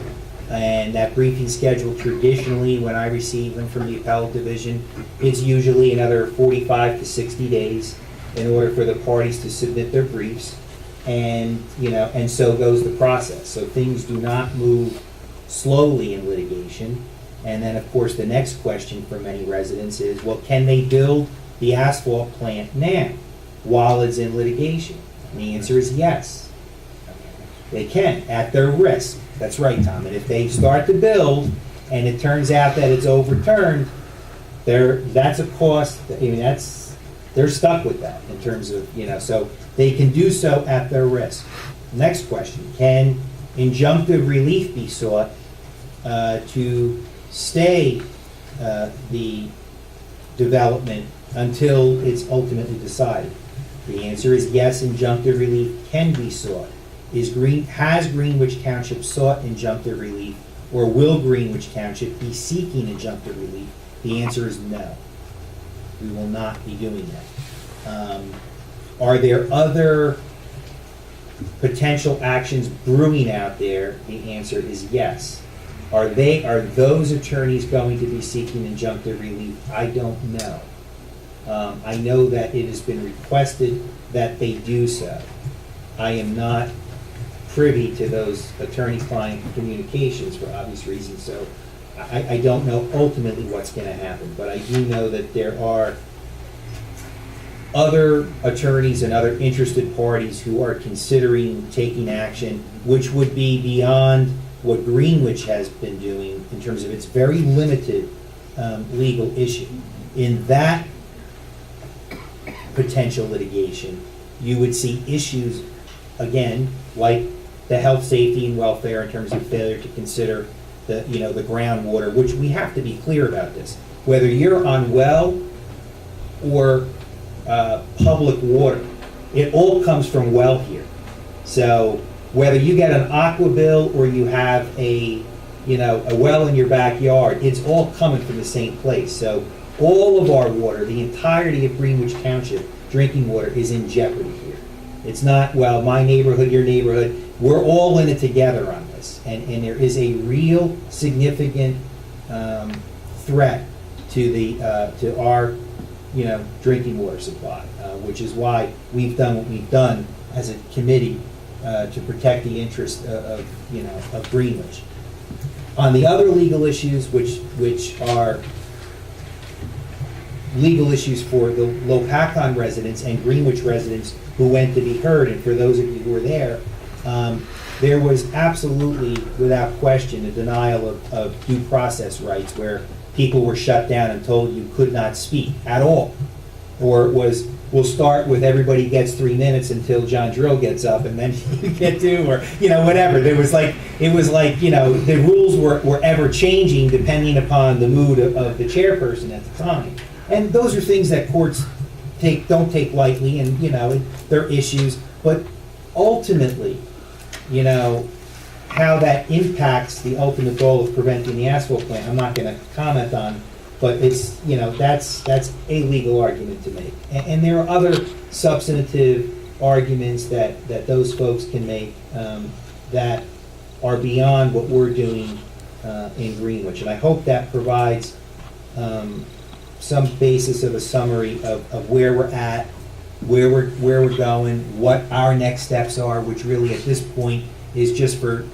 And that briefing schedule, traditionally, when I receive them from the appellate division, it's usually another 45 to 60 days in order for the parties to submit their briefs. And, you know, and so goes the process. So things do not move slowly in litigation. And then, of course, the next question for many residents is, well, can they build the asphalt plant now while it's in litigation? And the answer is yes. They can, at their risk. That's right, Tom. And if they start to build and it turns out that it's overturned, that's a cost. I mean, they're stuck with that in terms of, you know, so they can do so at their risk. Next question, can injunctive relief be sought to stay the development until it's ultimately decided? The answer is yes, injunctive relief can be sought. Has Greenwich Township sought injunctive relief, or will Greenwich Township be seeking injunctive relief? The answer is no. We will not be doing that. Are there other potential actions brewing out there? The answer is yes. Are those attorneys going to be seeking injunctive relief? I don't know. I know that it has been requested that they do so. I am not privy to those attorney-client communications for obvious reasons, so I don't know ultimately what's going to happen, but I do know that there are other attorneys and other interested parties who are considering taking action, which would be beyond what Greenwich has been doing in terms of its very limited legal issue. In that potential litigation, you would see issues, again, like the health, safety, and welfare in terms of failure to consider the, the groundwater, which we have to be clear about this. Whether you're on well or public water, it all comes from well here. So whether you get an aqua bill or you have a well in your backyard, it's all coming from the same place. So all of our water, the entirety of Greenwich Township, drinking water, is in jeopardy here. It's not, well, my neighborhood, your neighborhood. We're all in it together on this. And there is a real significant threat to our drinking water supply, which is why we've done what we've done as a committee to protect the interest of Greenwich. On the other legal issues, which are legal issues for the Lopakon residents and Greenwich residents who went to be heard, and for those of you who were there was absolutely, without question, a denial of due process rights, where people were shut down and told you could not speak at all. Or it was, we'll start with everybody gets 3 minutes until John Drill gets up, and then you get 2, or whatever. It was like the rules were ever changing depending upon the mood of the chairperson at the time. And those are things that courts don't take lightly, and they're issues. But ultimately, how that impacts the ultimate goal of preventing the asphalt plant, I'm not going to comment on. But it's, that's a legal argument to make. And there are other substantive arguments that those folks can make that are beyond what we're doing in Greenwich. And I hope that provides some basis of a summary of where we're at, where we're going, what our next steps are, which really at this point is just for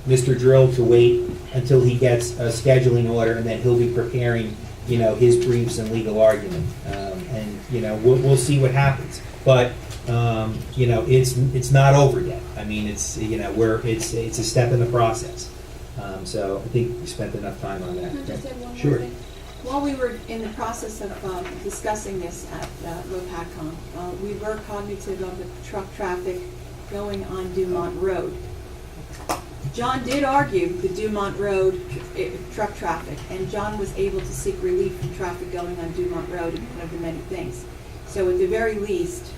Mr. Drill to wait until he gets a scheduling order, and then he'll be preparing his briefs and legal argument, and we'll see what happens. But it's not over yet. I mean, it's it's a step in the process. So I think we spent enough time on that. Can I just add one more Sure. thing? While we were in the process of discussing this at Lopakon, we were cognitive of the truck traffic going on Dumont Road. John did argue the Dumont Road truck traffic, and John was able to seek relief from traffic going on Dumont Road, and one of the many things. So at the very least,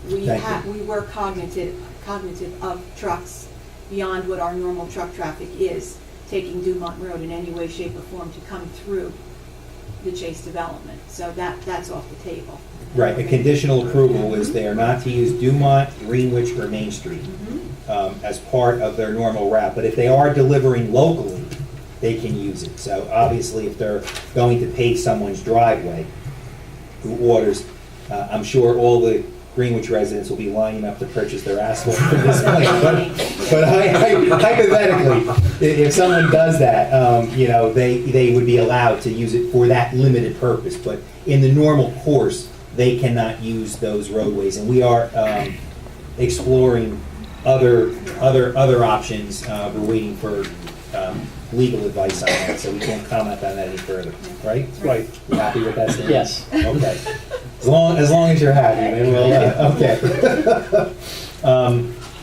we were cognitive of trucks beyond what our normal truck traffic is, taking Dumont Road in any way, shape, or form to come through the Chase development. So that's off the table. Right, a conditional approval was there not to use Dumont, Greenwich, or Main Street as part of their normal route. But if they are delivering locally, they can use it. So obviously, if they're going to pave someone's driveway who orders, I'm sure all the Greenwich residents will be lining up to purchase their asphalt from this point. But hypothetically, if someone does that, they would be allowed to use it for that limited purpose. But in the normal course, they cannot use those roadways. And we are exploring other options. We're waiting for legal advice on that, so we can't comment on that any further. Right? Right. You happy with that statement? Yes. Okay. As long as you're happy, then we'll, okay.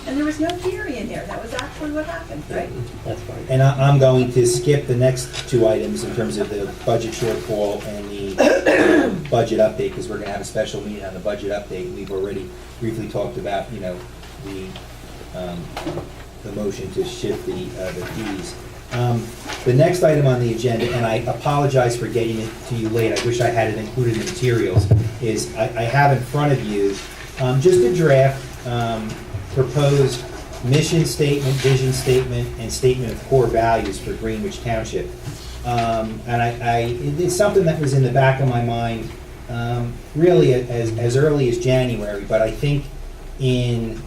And there was no theory in there. That was actually what happened, right? That's fine. And I'm going to skip the next 2 items in terms of the budget shortfall and the budget update, because we're going to have a special meeting on the budget update. We've already briefly talked about, the motion to shift the fees. The next item on the agenda, and I apologize for getting it to you late, I wish I had it included in the materials, is I have in front of you just a draft proposed mission statement, vision statement, and statement of core values for Greenwich Township. And it's something that was in the back of my mind really as early as January, but I think in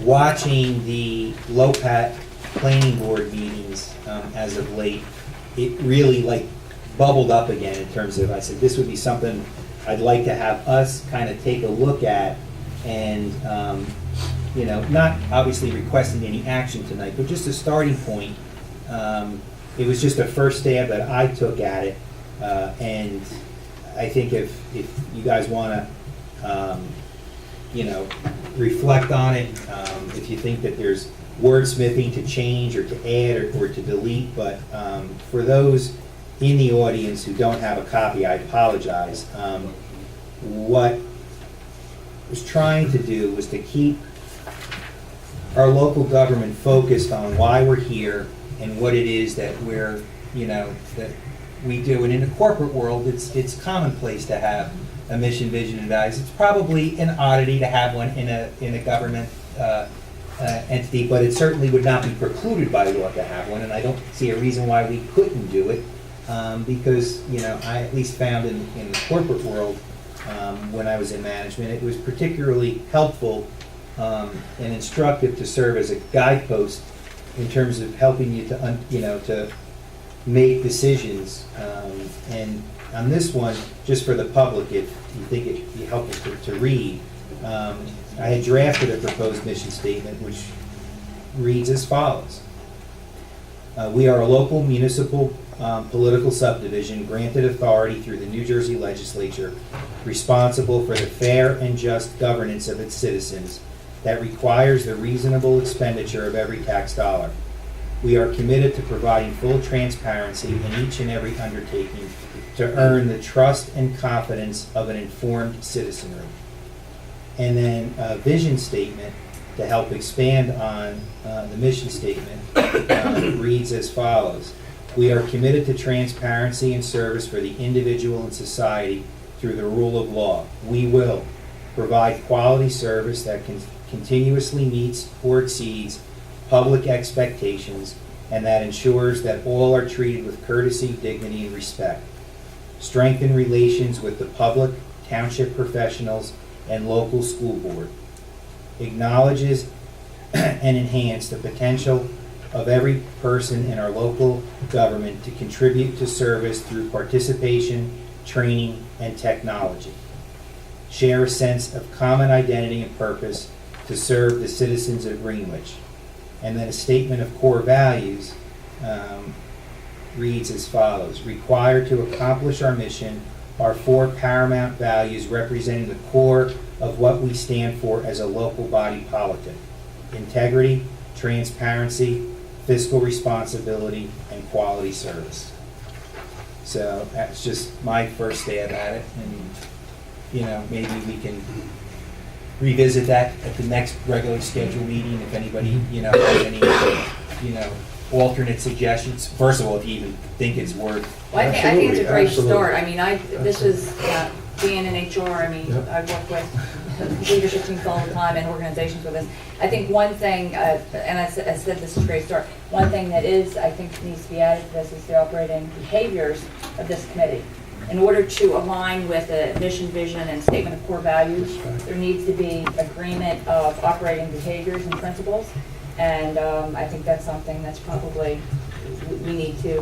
watching the LOPAT planning board meetings as of late, it really bubbled up again in terms of, I said, this would be something I'd like to have us kind of take a look at, and not obviously requesting any action tonight, but just a starting point. It was just a first stab that I took at it, and I think if you guys want to you know, reflect on it. If you think that there's wordsmithing to change or to add or to delete, but for those in the audience who don't have a copy, I apologize. What I was trying to do was to keep our local government focused on why we're here and what it is that we're, you know, that we do. And in the corporate world, it's commonplace to have a mission, vision, and values. It's probably an oddity to have one in a government entity, but it certainly would not be precluded by law to have one. And I don't see a reason why we couldn't do it, because, you know, I at least found in the corporate world, when I was in management, it was particularly helpful and instructive to serve as a guidepost in terms of helping you to, you know, to make decisions. And on this one, just for the public, if you think it'd be helpful to read, I had drafted a proposed mission statement which reads as follows. We are a local municipal political subdivision granted authority through the New Jersey legislature responsible for the fair and just governance of its citizens that requires the reasonable expenditure of every tax dollar. We are committed to providing full transparency in each and every undertaking to earn the trust and confidence of an informed citizenry. And then a vision statement to help expand on the mission statement reads as follows. We are committed to transparency and service for the individual and society through the rule of law. We will provide quality service that continuously meets or exceeds public expectations and that ensures that all are treated with courtesy, dignity, and respect. Strengthen relations with the public, township professionals, and local school board. Acknowledges and enhance the potential of every person in our local government to contribute to service through participation, training, and technology. Share a sense of common identity and purpose to serve the citizens of Greenwich. And then a statement of core values reads as follows. Required to accomplish our mission are 4 paramount values representing the core of what we stand for as a local body politic. Integrity, transparency, fiscal responsibility, and quality service. So that's just my first stab at it, and, you know, maybe we can revisit that at the next regularly scheduled meeting if anybody, you know, has any, you know, alternate suggestions. First of all, if you even think it's worth. Well, I think it's a great Absolutely. start. I mean, this is, being in HR, I mean, Yep. I work with leadership teams all the time and organizations with this. I think one thing, and I said this is a great start, one thing that is, I think needs to be added to this is the operating behaviors of this committee. In order to align with the mission, vision, and statement of core values, there needs to be agreement of operating behaviors and principles. And I think that's something that's probably, we need to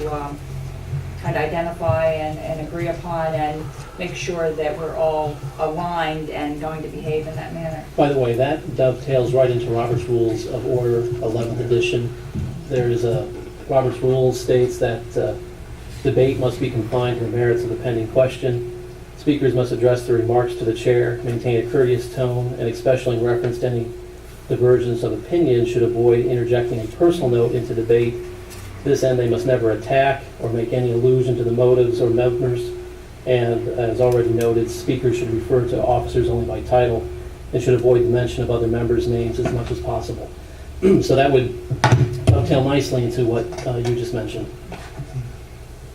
kind of identify and agree upon and make sure that we're all aligned and going to behave in that manner. By the way, that dovetails right into Robert's Rules of Order, 11th edition. There's a, Robert's Rules states that debate must be confined to the merits of the pending question. Speakers must address their remarks to the chair, maintain a courteous tone, and especially in reference to any divergence of opinion should avoid interjecting a personal note into debate. To this end, they must never attack or make any allusion to the motives or members. And as already noted, speakers should refer to officers only by title and should avoid the mention of other members' names as much as possible. So that would dovetail nicely into what you just mentioned.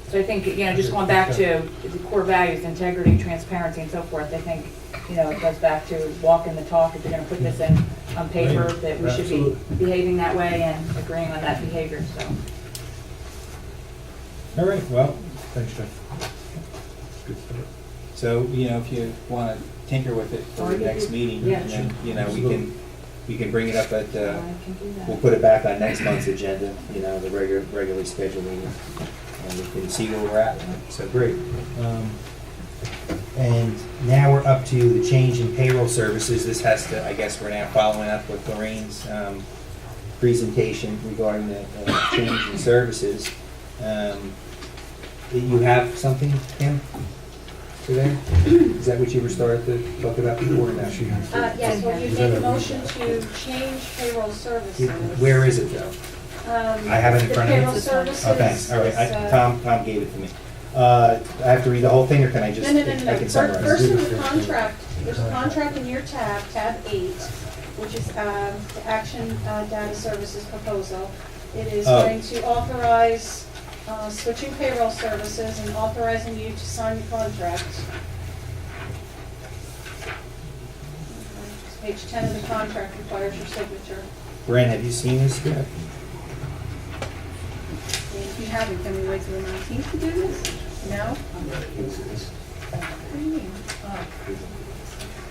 So I think, you know, just going back to the core values, integrity, transparency, and so forth, I think, you know, it goes back to walking the talk. If you're going to put this in on paper, that we should be behaving that way and agreeing on that behavior, so. All right, well, Thanks, Jeff. Good start. so, you know, if you want to tinker with it for Or the you next could- meeting, yeah. and then, you know, we can bring it up at, I can do that. we'll put it back on next month's agenda, you know, the regularly scheduled meeting, and we can see where we're at. So, great. And now we're up to the change in payroll services. This has to, I guess we're now following up with Lorraine's presentation regarding the change in services. You have something, Kim? today? Is that what you were starting to talk about before or not? Yes, well, you made a motion to change payroll services. Where is it though? I have it in front of me. The payroll services. Oh, thanks, all right, is, Tom gave it to me. I have to read the whole thing, or can I just, No. I can summarize? First in the contract, there's a contract in your tab 8, which is the Action Data Services proposal. It is Oh. going to authorize switching payroll services and authorizing you to sign the contract. Page 10 of the contract requires your signature. Brent, have you seen this yet? If you haven't, can we wait till the 19th to do this? No? What do you mean? Oh.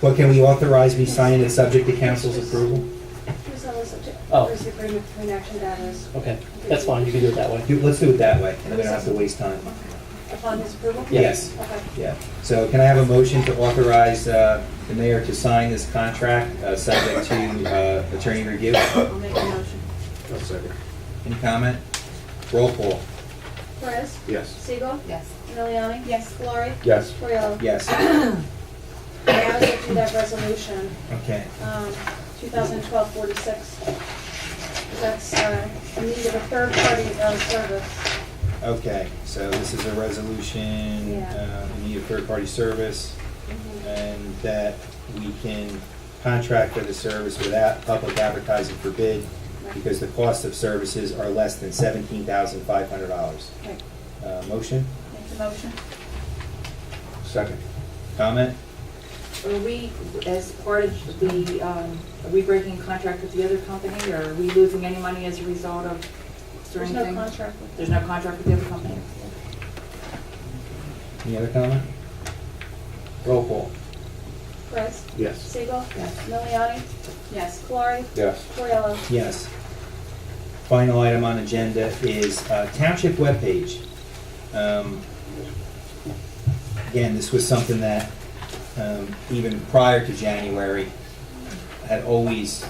Well, can we authorize me signing it subject to council's approval? Who's that listed to? Oh. Where's the agreement between Action Data is Okay, that's fine, you can do it that way. Let's do it that way, and we don't have to waste time. upon his approval? Yes. Okay. Yeah, so can I have a motion to authorize the mayor to sign this contract, subject to attorney review? I'll make a motion. I'll second. Any comment? Roll call. Perez? Yes. Siegel? Yes. Miliani? Yes. Valari? Yes. Coriello? Yes. Now to do that resolution, Okay. 2012-46. That's in need of a third-party service. Okay, so this is a resolution, Yeah. we need a third-party service, and that we can contract for the service without public advertising for bid, because the cost of services are less than $17,500. Right. Motion, Make the motion. Second. comment? Are we, as part of the, are we breaking contract with the other company, or are we losing any money as a result of There's certain no things? contract with There's no contract with the other company? Any other comment? Roll call. Perez? Yes. Siegel? Yes. Miliani? Yes. Valari? Yes. Coriello? Yes. Final item on agenda is Township webpage. Again, this was something that even prior to January, had always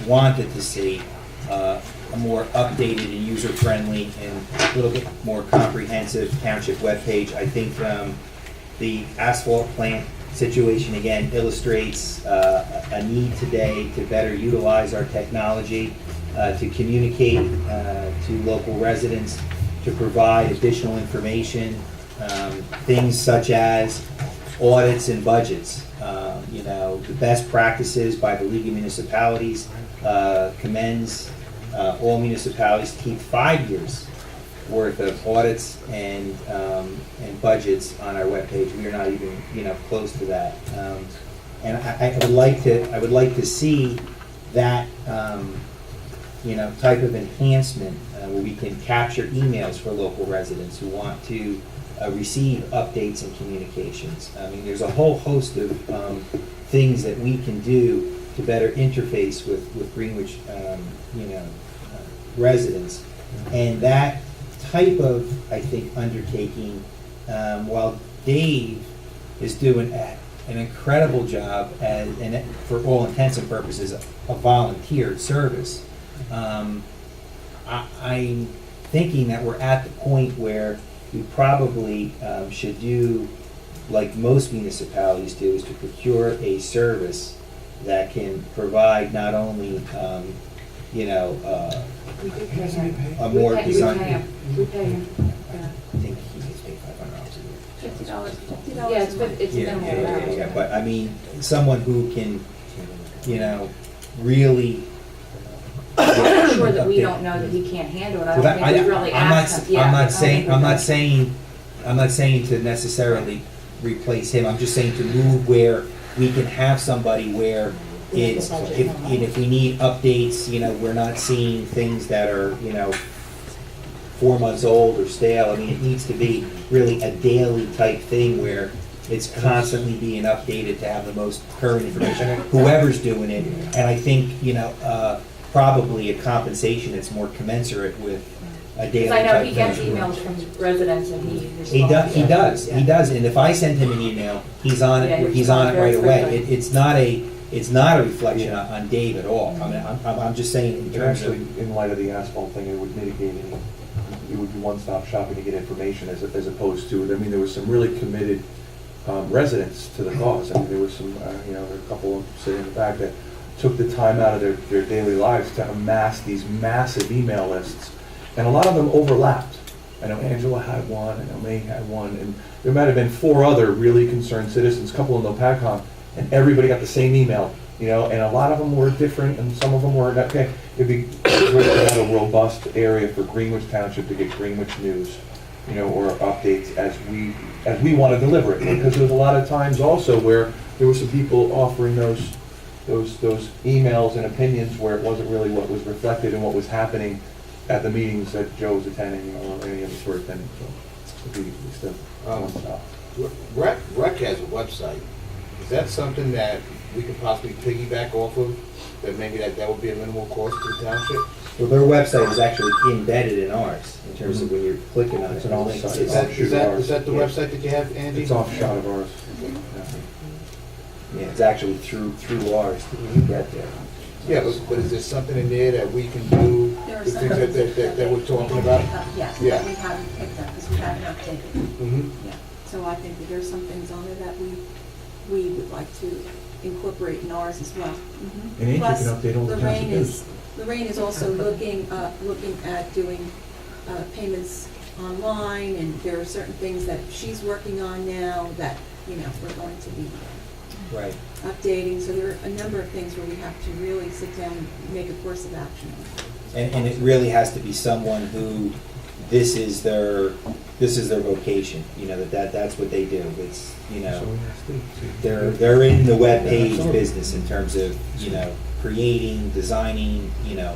wanted to see a more updated and user-friendly and a little bit more comprehensive Township webpage. I think the asphalt plant situation again illustrates a need today to better utilize our technology, to communicate to local residents, to provide additional information, things such as audits and budgets. The best practices by the League of Municipalities commends all municipalities to keep 5 years worth of audits and budgets on our webpage. We are not even close to that. And I would like to see that type of enhancement where we can capture emails for local residents who want to receive updates and communications. I mean, there's a whole host of things that we can do to better interface with Greenwich, residents. And that type of, I think, undertaking, while Dave is doing an incredible job and for all intents and purposes, a volunteer service, I'm thinking that we're at the point where we probably should do like most municipalities do, is to procure a service that can provide not only, We do pay him. a more We pay design. him. We pay him. I think he gets paid $500 a year. $50. Yeah, it's Yeah, minimal. yeah, but I mean, someone who can, really. I'm sure that we don't know that he can't handle it. I don't think we really asked him. Yeah, I'm I not don't saying, think we I'm not do. saying, I'm not saying to necessarily replace him, I'm just saying to move where we can have somebody where it's, if we need updates, we're not seeing things that are, 4 months old or stale. I mean, it needs to be really a daily type thing where it's constantly being updated to have the most current information, whoever's doing it. And I think, probably a compensation that's more commensurate with a daily Because I know type he gets thing. emails from residents and he responds. He does, and if I send him an email, he's on Yeah, it, he he's on it right responds away. very quickly. It's not a reflection on Dave at all. I mean, I'm just saying in And terms actually, of, in light of the asphalt thing, it would mitigate it would be one-stop shopping to get information as opposed to, there was some really committed residents to the cause. I mean, there was some, you know, there were a couple sitting in the back that took the time out of their daily lives to amass these massive email lists. And a lot of them overlapped. I know Angela had one, I know May had one, and there might have been 4 other really concerned citizens, a couple in Nopacon, and everybody got the same email, you know, and a lot of them were different, and some of them were, okay, it'd be great to have a robust area for Greenwich Township to get Greenwich news, you know, or updates as we want to deliver it. Because there was a lot of times also where there were some people offering those emails and opinions where it wasn't really what was reflected and what was happening at the meetings that Joe was attending, or any of us were attending, so it'd be just a stop. Rec has a website. Is that something that we could possibly piggyback off of? That maybe that would be a minimal cost to the township? Well, their website is actually embedded in ours, in terms of when you're clicking on it. It's an offsite. Is that the website that you have, Andy? It's offshot of ours. Yeah, it's actually through ours that you get there. Yeah, but is there something in there that we can do, There are the some things that we're talking about? Yes, Yeah. that we haven't picked up, because we haven't updated. Mm-hmm. Yeah, so I think that there's some things on there that we would like to incorporate in ours as well. Mhm. And Andrew Plus, can update all the township news. Lorraine is also looking at doing payments online, and there are certain things that she's working on now that, you know, we're going to be Right. updating. So there are a number of things where we have to really sit down and make a course of action. And it really has to be someone who, this is their vocation, you know, that's what they do. It's, you know, they're in the web page business in terms of, you know, creating, designing, you know,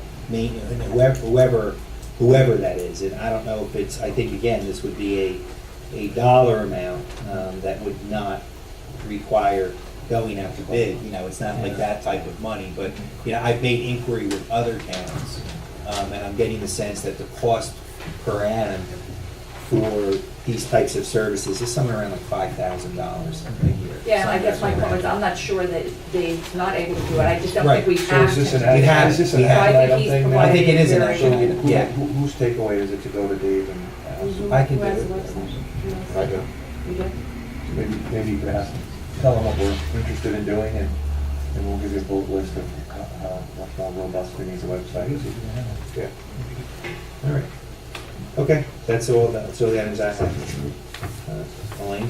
whoever that is. And I don't know if it's, I think again, this would be a dollar amount that would not require going out to bid. You know, it's not like that type of money, but, you know, I've made inquiry with other towns, and I'm getting the sense that the cost per annum for these types of services is somewhere around like $5,000 a year. Yeah, I guess my point was, I'm not sure that they're not able to do it, I just don't think we So have is this an, to. We have- is this an we have- action I think item he's thing now? I think it is an Very action good. item, yeah. Whose takeaway is it to go to Dave and ask? I can do Who has it. the website? I do. You do? Maybe you could ask them, tell them what we're interested in doing, and we'll give you a bullet list of how robust we need the website. So you can have it. Yeah. All right. Okay, that's all the items I have. Elaine?